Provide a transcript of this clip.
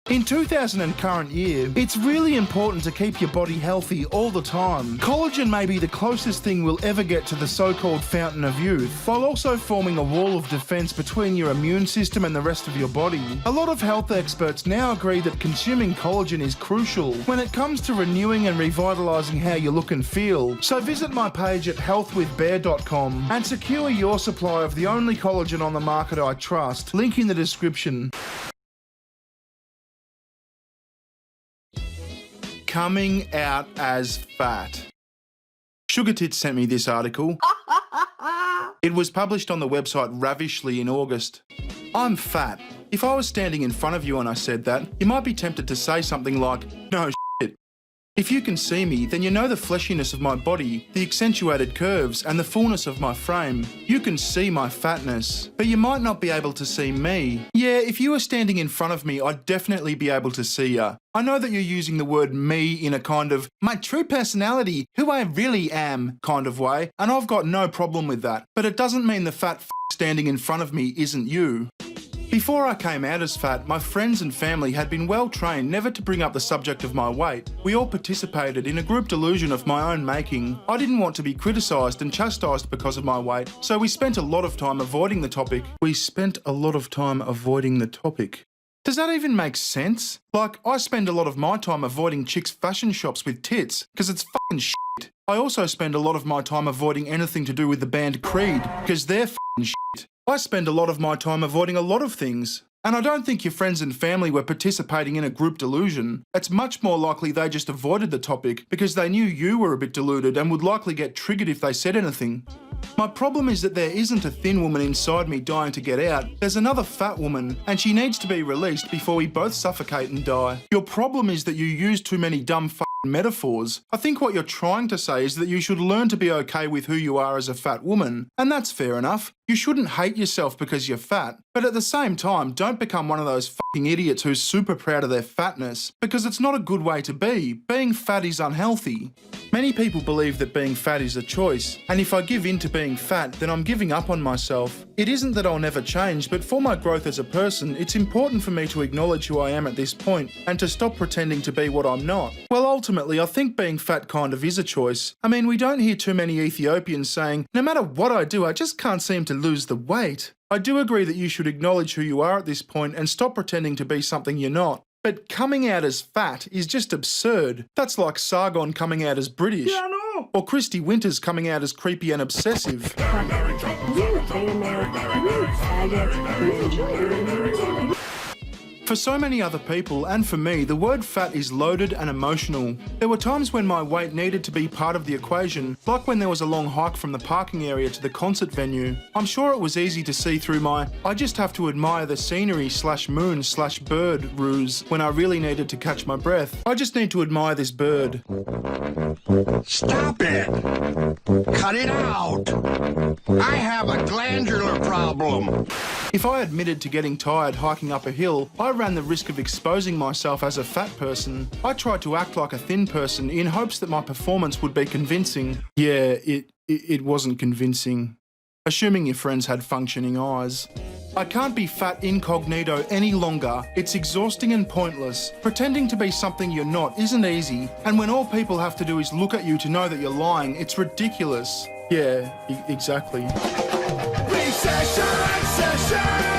In 2000 and current year, it's really important to keep your body healthy all the time. Collagen may be the closest thing we'll ever get to the so-called fountain of youth, while also forming a wall of defense between your immune system and the rest of your body. A lot of health experts now agree that consuming collagen is crucial when it comes to renewing and revitalizing how you look and feel. So visit my page at healthwithbear.com and secure your supply of the only collagen on the market I trust. Link in the description. Coming out as fat. Sugar Tits sent me this article. It was published on the website Ravishly in August. I'm fat. If I was standing in front of you and I said that, you might be tempted to say something like, no shit. If you can see me, then you know the fleshiness of my body, the accentuated curves, and the fullness of my frame. You can see my fatness, but you might not be able to see me. Yeah, if you were standing in front of me, I'd definitely be able to see ya. I know that you're using the word me in a kind of my true personality, who I really am kind of way, and I've got no problem with that. But it doesn't mean the fat standing in front of me isn't you. Before I came out as fat, my friends and family had been well trained never to bring up the subject of my weight. We all participated in a group delusion of my own making. I didn't want to be criticised and chastised because of my weight, so we spent a lot of time avoiding the topic. Does that even make sense? Like, I spend a lot of my time avoiding chicks' fashion shops with tits, because it's fucking shit. I also spend a lot of my time avoiding anything to do with the band Creed, because they're fucking shit. I spend a lot of my time avoiding a lot of things. And I don't think your friends and family were participating in a group delusion. It's much more likely they just avoided the topic because they knew you were a bit deluded and would likely get triggered if they said anything. My problem is that there isn't a thin woman inside me dying to get out. There's another fat woman, and she needs to be released before we both suffocate and die. Your problem is that you use too many dumb metaphors. I think what you're trying to say is that you should learn to be okay with who you are as a fat woman, and that's fair enough. You shouldn't hate yourself because you're fat, but at the same time, don't become one of those fucking idiots who's super proud of their fatness, because it's not a good way to be. Being fat is unhealthy. Many people believe that being fat is a choice, and if I give in to being fat, then I'm giving up on myself. It isn't that I'll never change, but for my growth as a person, it's important for me to acknowledge who I am at this point, and to stop pretending to be what I'm not. Well, ultimately, I think being fat kind of is a choice. I mean, we don't hear too many Ethiopians saying, no matter what I do, I just can't seem to lose the weight. I do agree that you should acknowledge who you are at this point and stop pretending to be something you're not. But coming out as fat is just absurd. That's like Sargon coming out as British. Yeah, I know. Or Christy Winters coming out as creepy and obsessive. For so many other people, and for me, the word fat is loaded and emotional. There were times when my weight needed to be part of the equation, like when there was a long hike from the parking area to the concert venue. I'm sure it was easy to see through my I just have to admire the scenery /moon /bird ruse when I really needed to catch my breath. I just need to admire this bird. Stop it! Cut it out! I have a glandular problem. If I admitted to getting tired hiking up a hill, I ran the risk of exposing myself as a fat person. I tried to act like a thin person in hopes that my performance would be convincing. Yeah, it wasn't convincing. Assuming your friends had functioning eyes. I can't be fat incognito any longer. It's exhausting and pointless. Pretending to be something you're not isn't easy, and when all people have to do is look at you to know that you're lying, it's ridiculous. Yeah, exactly. Recession! Recession!